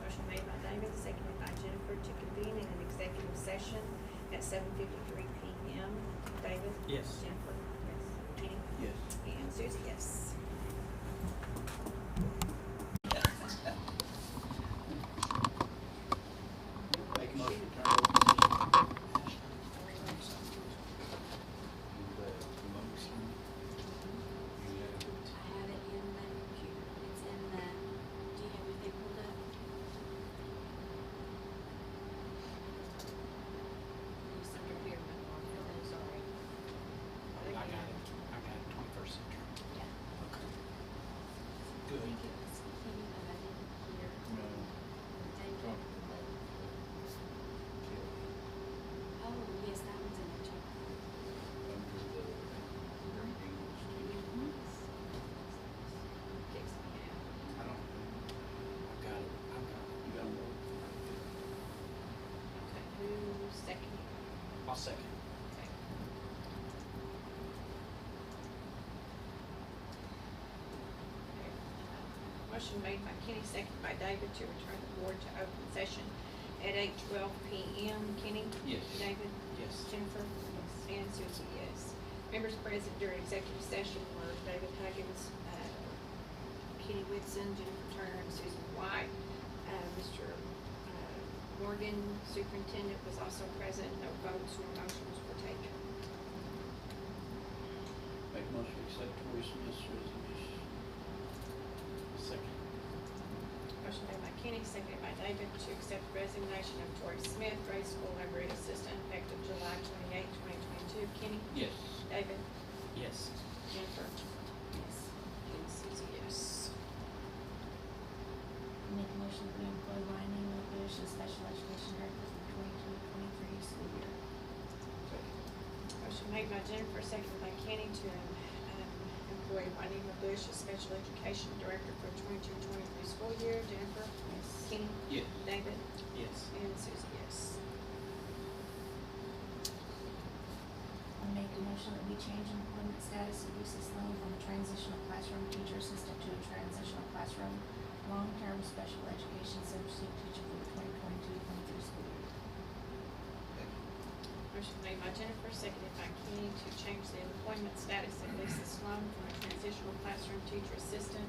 [SPEAKER 1] Motion made by David, seconded by Jennifer to convene in an executive session at 7:53 p.m. David?
[SPEAKER 11] Yes.
[SPEAKER 1] Jennifer? Yes. Kenny?
[SPEAKER 9] Yes.
[SPEAKER 1] And Susie, yes.
[SPEAKER 9] Make a motion to turn over position.
[SPEAKER 12] I have it in the computer. It's in the, do you have anything pulled up? It's under here, but I'm really sorry.
[SPEAKER 11] I got it. 21st century.
[SPEAKER 12] Yeah.
[SPEAKER 11] Okay.
[SPEAKER 12] I
[SPEAKER 11] Good.
[SPEAKER 12] think it was Kenny, but I didn't hear.
[SPEAKER 4] No.
[SPEAKER 12] David,
[SPEAKER 4] Talk.
[SPEAKER 12] but, oh, yes, that one's in the chapter.
[SPEAKER 4] Under the Green English teacher.
[SPEAKER 1] Kicks me out.
[SPEAKER 4] I don't
[SPEAKER 11] I've got it.
[SPEAKER 9] You got them?
[SPEAKER 1] Okay, who's second?
[SPEAKER 11] I'll second.
[SPEAKER 1] Okay. Motion made by Kenny, seconded by David to return the board to open session at 8:12 p.m. Kenny?
[SPEAKER 9] Yes.
[SPEAKER 1] David?
[SPEAKER 11] Yes.
[SPEAKER 1] Jennifer? Yes. And Susie, yes. Members present during executive session were David Huggins, Kenny Whitson, Jennifer Turner, and Susan White. Mr. Morgan, superintendent, was also present. No votes nor motions were taken.
[SPEAKER 9] Make a motion to accept Tori Smith's resignation.
[SPEAKER 11] Second.
[SPEAKER 1] Motion made by Kenny, seconded by David to accept accept the resignation of Tori Smith, grade school library assistant, effective July 28, 2022. Kenny?
[SPEAKER 9] Yes.
[SPEAKER 1] David?
[SPEAKER 11] Yes.
[SPEAKER 1] Jennifer? Yes. And Susie, yes.
[SPEAKER 12] Make a motion that we employ Ryan Bush as special education director for the 22-23 school year.
[SPEAKER 1] Motion made by Jennifer, seconded by Kenny to employ Juanita Bush as special education director for the 22-23 school year. Jennifer?
[SPEAKER 12] Yes.
[SPEAKER 1] Kenny?
[SPEAKER 9] Yes.
[SPEAKER 1] David?
[SPEAKER 11] Yes.
[SPEAKER 1] And Susie, yes.
[SPEAKER 12] I make a motion that we change employment status of Lisa Sloan from a transitional classroom teacher assistant to a transitional classroom long-term special education substitute teacher for the 2022-23 school year.
[SPEAKER 1] Motion made by Jennifer, seconded by Kenny to change the employment status of Lisa Sloan from a transitional classroom teacher assistant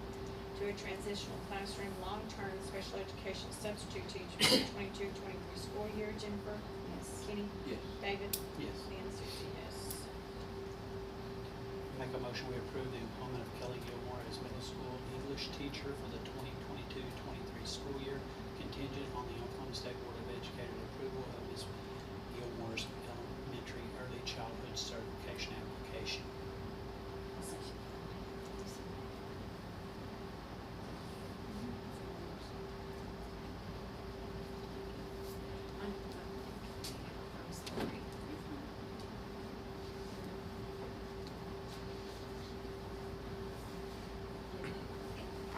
[SPEAKER 1] to a transitional classroom long-term special education substitute teacher for the 22-23 school year. Jennifer?
[SPEAKER 12] Yes.
[SPEAKER 1] Kenny?
[SPEAKER 9] Yes.
[SPEAKER 1] David?
[SPEAKER 11] Yes.
[SPEAKER 1] And Susie, yes.
[SPEAKER 11] Make a motion we approve the employment of Kelly Gilmore as middle school English teacher for the 2022-23 school year, contingent on the Oklahoma State Board of Education approval of Ms. Gilmore's elementary early childhood certification application.
[SPEAKER 12] I'll second.
[SPEAKER 1] I'm sorry.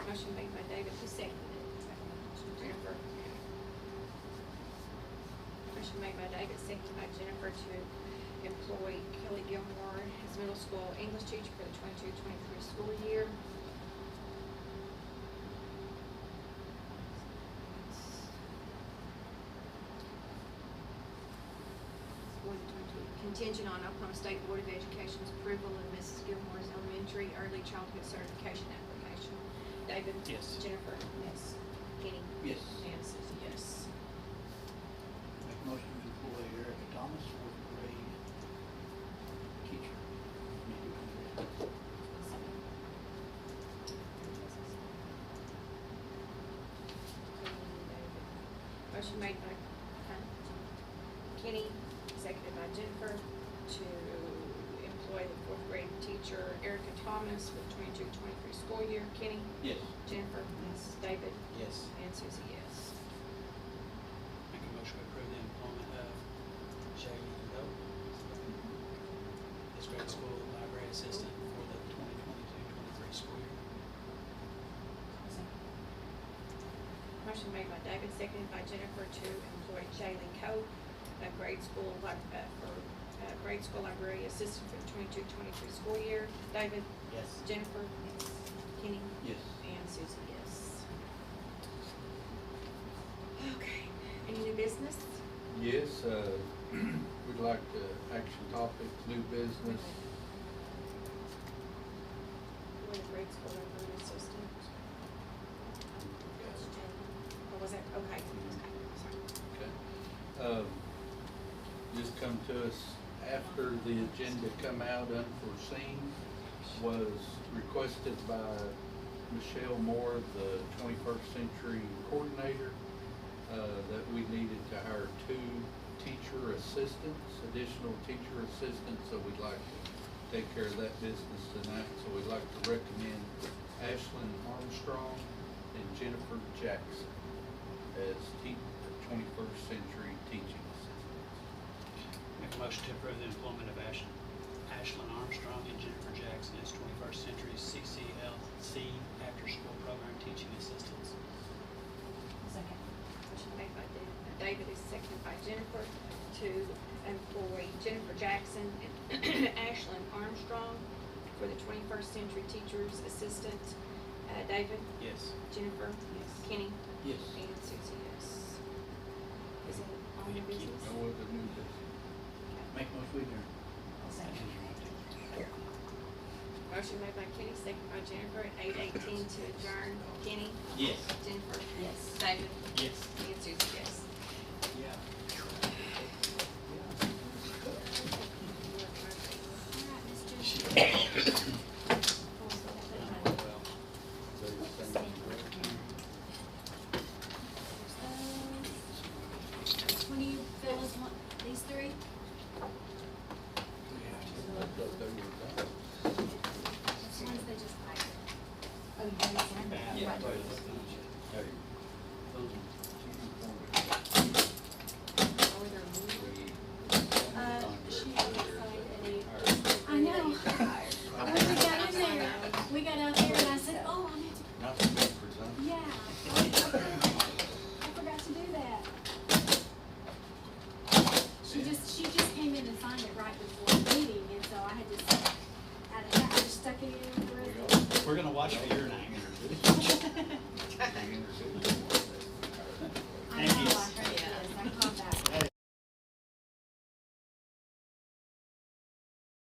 [SPEAKER 1] Motion made by David, who seconded it? Jennifer. Motion made by David, seconded by Jennifer to employ Kelly Gilmore as middle school English teacher for the 22-23 school year. Contingent on Oklahoma State Board of Education's approval of Mrs. Gilmore's elementary early childhood certification application. David?
[SPEAKER 11] Yes.
[SPEAKER 1] Jennifer? Yes. Kenny?
[SPEAKER 9] Yes.
[SPEAKER 1] And Susie, yes.
[SPEAKER 9] Make a motion to employ Erica Thomas, fourth grade teacher.
[SPEAKER 1] Motion made by Kenny, seconded by Jennifer, to employ the fourth grade teacher Erica Thomas for the 22-23 school year. Kenny?
[SPEAKER 9] Yes.
[SPEAKER 1] Jennifer? Yes. David?
[SPEAKER 11] Yes.
[SPEAKER 1] And Susie, yes.
[SPEAKER 11] Make a motion to approve the employment of Jaylee Coke as grade school library assistant for the 2022-23 school year.
[SPEAKER 1] Motion made by David, seconded by Jennifer to employ Jaylee Coke, a grade school grade school library assistant for the 22-23 school year. David?
[SPEAKER 11] Yes.
[SPEAKER 1] Jennifer?
[SPEAKER 12] Yes.
[SPEAKER 1] Kenny?
[SPEAKER 9] Yes.
[SPEAKER 1] And Susie, yes. Okay, any new business?
[SPEAKER 4] Yes, we'd like to action topics, new business.
[SPEAKER 1] What a grade school library assistant? Or was that, okay, sorry.
[SPEAKER 4] Okay. Just come to us after the agenda come out unforeseen, was requested by Michelle Moore, the 21st Century Coordinator, that we needed to hire 2 teacher assistants, additional teacher assistants, so we'd like to take care of that business tonight. So we'd like to recommend Ashlyn Armstrong and Jennifer Jackson as 21st Century teaching assistants.
[SPEAKER 11] Make a motion to approve the employment of Ashlyn Armstrong and Jennifer Jackson as 21st Century CCLC after-school program teaching assistants.
[SPEAKER 12] Second.
[SPEAKER 1] Motion made by David, is seconded by Jennifer to employ Jennifer Jackson and Ashlyn Armstrong for the 21st Century Teachers Assistant. David?
[SPEAKER 11] Yes.
[SPEAKER 1] Jennifer? Yes. Kenny?
[SPEAKER 9] Yes.
[SPEAKER 1] And Susie, yes. Is it all new business?
[SPEAKER 4] No other new business.
[SPEAKER 9] Make a motion to adjourn.
[SPEAKER 12] Second.
[SPEAKER 1] Motion made by Kenny, seconded by Jennifer at 8:18 to adjourn. Kenny?
[SPEAKER 9] Yes.
[SPEAKER 1] Jennifer?
[SPEAKER 12] Yes.
[SPEAKER 1] David?
[SPEAKER 11] Yes.
[SPEAKER 1] And Susie, yes.
[SPEAKER 9] Yeah.
[SPEAKER 12] All right, Mr.
[SPEAKER 4] They the same.
[SPEAKER 12] There's those. as one, these three? As long as they just like it. Oh, you already signed it?
[SPEAKER 9] Yeah.
[SPEAKER 12] Right.
[SPEAKER 10] She hasn't signed any.
[SPEAKER 12] I know. We got out there and I said, oh, I need to,
[SPEAKER 4] Not to be presumptuous.
[SPEAKER 12] yeah. I forgot to do that. She just came in and signed it right before the meeting, and so I had just, I just stuck it in with the rest.
[SPEAKER 9] We're gonna watch for your name.
[SPEAKER 12] I
[SPEAKER 9] Thank you.
[SPEAKER 12] know,